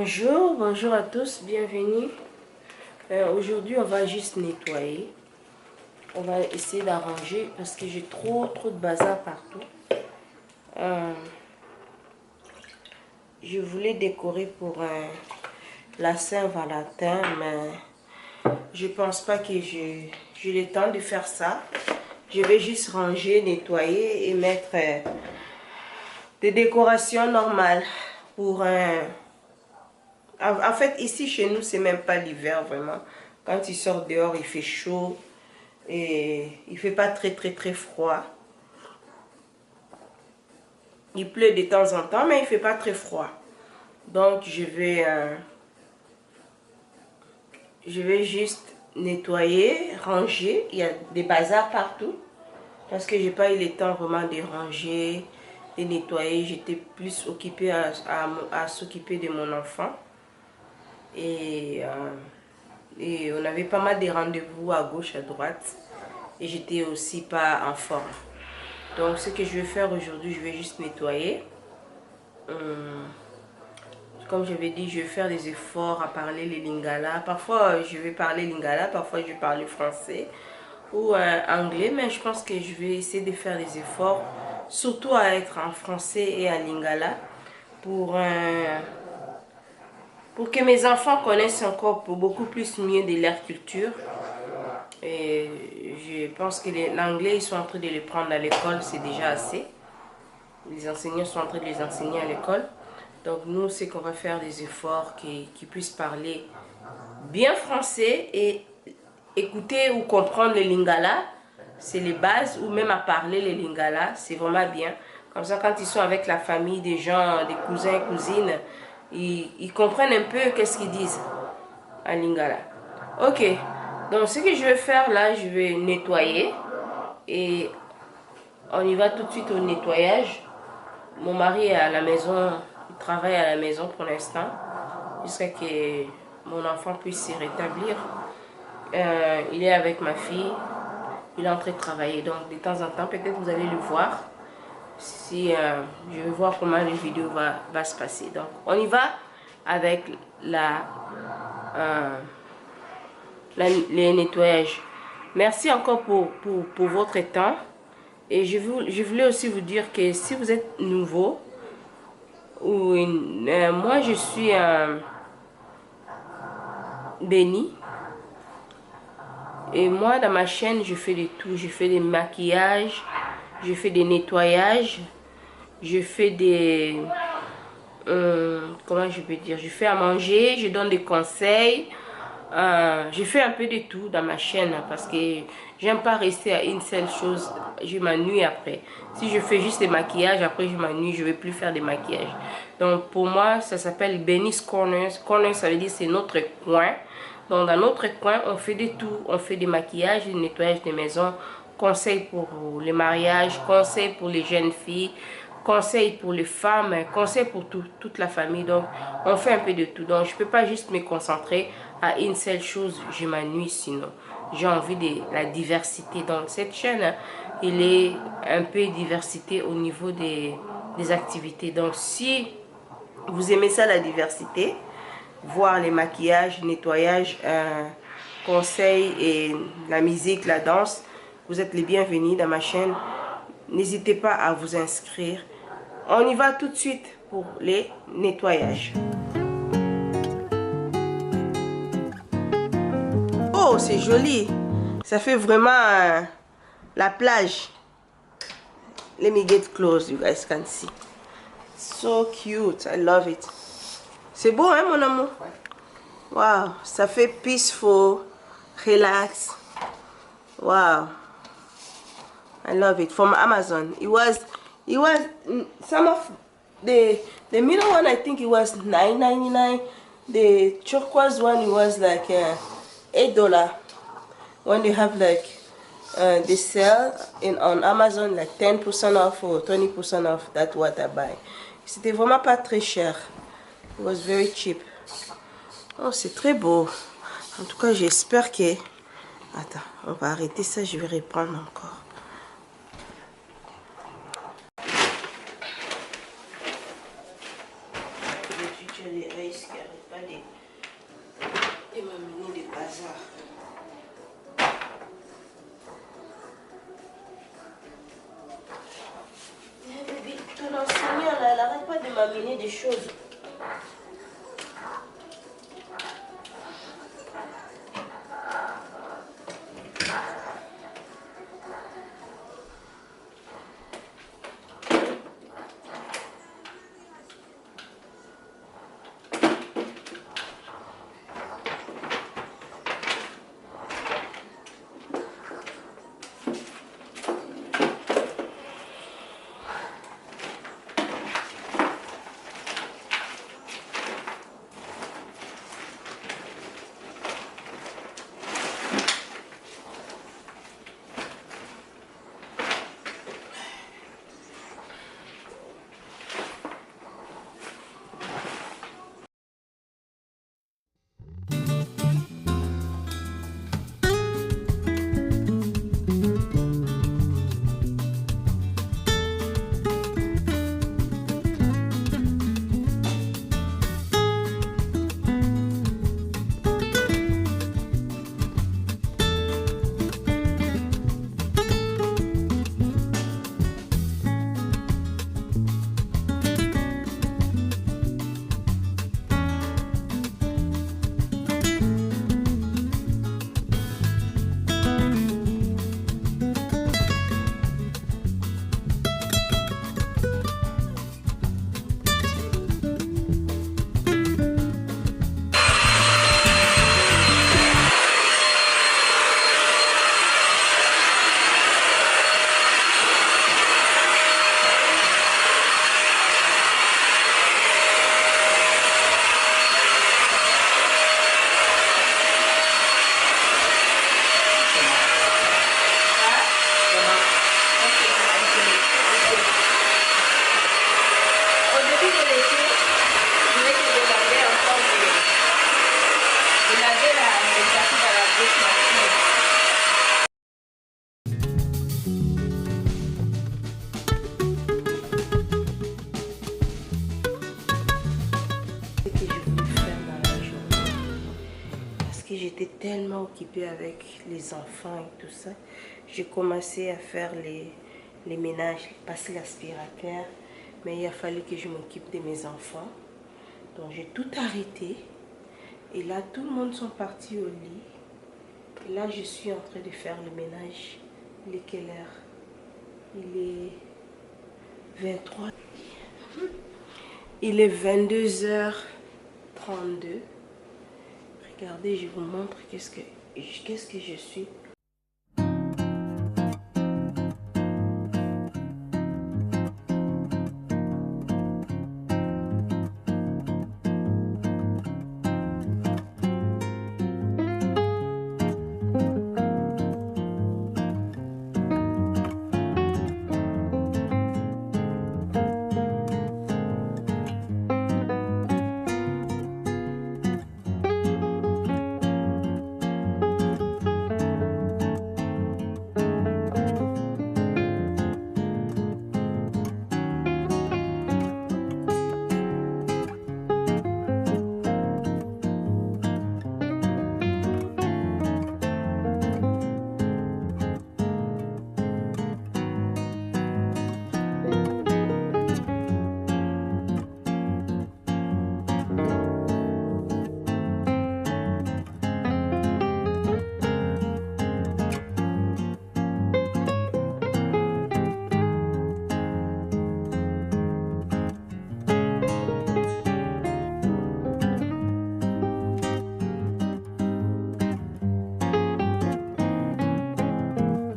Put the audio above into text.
Bonjour, bonjour à tous, bienvenue. Aujourd'hui, on va juste nettoyer. On va essayer d'arranger parce que j'ai trop de bazar partout. Je voulais décorer pour la Saint-Valentin, mais je pense pas que j'ai le temps de faire ça. Je vais juste ranger, nettoyer et mettre des décorations normales pour En fait, ici chez nous, c'est même pas l'hiver vraiment. Quand il sort dehors, il fait chaud et il fait pas très froid. Il pleut de temps en temps, mais il fait pas très froid. Donc, je vais juste nettoyer, ranger. Il y a des bazars partout parce que j'ai pas eu le temps vraiment de ranger, de nettoyer. J'étais plus occupée à s'occuper de mon enfant. Et on avait pas mal de rendez-vous à gauche, à droite. Et j'étais aussi pas en forme. Donc ce que je vais faire aujourd'hui, je vais juste nettoyer. Comme j'avais dit, je vais faire des efforts à parler les lingala. Parfois je vais parler lingala, parfois je vais parler français ou anglais. Mais je pense que je vais essayer de faire des efforts, surtout à être en français et en lingala. Pour que mes enfants connaissent encore beaucoup plus mieux de leur culture. Et je pense que l'anglais, ils sont en train de le prendre à l'école, c'est déjà assez. Les enseignants sont en train de les enseigner à l'école. Donc nous, c'est qu'on va faire des efforts qui puissent parler bien français et écouter ou comprendre les lingala. C'est les bases, ou même à parler les lingala, c'est vraiment bien. Comme ça, quand ils sont avec la famille, des gens, des cousins, cousines, ils comprennent un peu qu'est-ce qu'ils disent en lingala. Ok, donc ce que je vais faire là, je vais nettoyer et on y va tout de suite au nettoyage. Mon mari est à la maison, il travaille à la maison pour l'instant, jusqu'à que mon enfant puisse s'y rétablir. Il est avec ma fille, il est en train de travailler, donc de temps en temps, peut-être vous allez le voir. Si je vais voir comment la vidéo va se passer. Donc on y va avec les nettoyages. Merci encore pour votre temps. Et je voulais aussi vous dire que si vous êtes nouveau, moi je suis Béni. Et moi dans ma chaîne, je fais de tout. Je fais des maquillages, je fais des nettoyages, je fais des... comment je peux dire? Je fais à manger, je donne des conseils. Je fais un peu de tout dans ma chaîne parce que j'aime pas rester à une seule chose. Je m'ennuie après. Si je fais juste des maquillages, après je m'ennuie, je vais plus faire des maquillages. Donc pour moi, ça s'appelle Benny's Corner. Corner, ça veut dire c'est notre coin. Donc dans notre coin, on fait de tout. On fait des maquillages, du nettoyage des maisons, conseils pour les mariages, conseils pour les jeunes filles, conseils pour les femmes, conseils pour toute la famille. Donc on fait un peu de tout. Donc je peux pas juste me concentrer à une seule chose, je m'ennuie sinon. J'ai envie de la diversité. Donc cette chaîne, il est un peu diversité au niveau des activités. Donc si vous aimez ça, la diversité, voir les maquillages, nettoyage, conseils et la musique, la danse, vous êtes les bienvenus dans ma chaîne. N'hésitez pas à vous inscrire. On y va tout de suite pour les nettoyages. Oh, c'est joli. Ça fait vraiment la plage. Let me get close, you guys can see. So cute, I love it. C'est beau, hein, mon amour? Wow, ça fait peaceful, relax. Wow, I love it. From Amazon. It was some of the middle one. I think it was $9.99. The turquoise one, it was like $8. When they have like they sell on Amazon like 10% off or 20% off. That's what I buy. C'était vraiment pas très cher. It was very cheap. Oh, c'est très beau. En tout cas, j'espère que... Attends, on va arrêter ça, je vais reprendre encore. pas de m'amener des bazar. Eh bébé, ton enseignant là, elle n'arrête pas de m'amener des choses. J'étais tellement occupée avec les enfants et tout ça, j'ai commencé à faire les ménages, passer l'aspirateur, mais il a fallu que je m'occupe de mes enfants. Donc j'ai tout arrêté et là tout le monde sont partis au lit. Et là je suis en train de faire le ménage. Il est quelle heure? Il est 23. Il est 22h32. Regardez, je vous montre qu'est-ce que je suis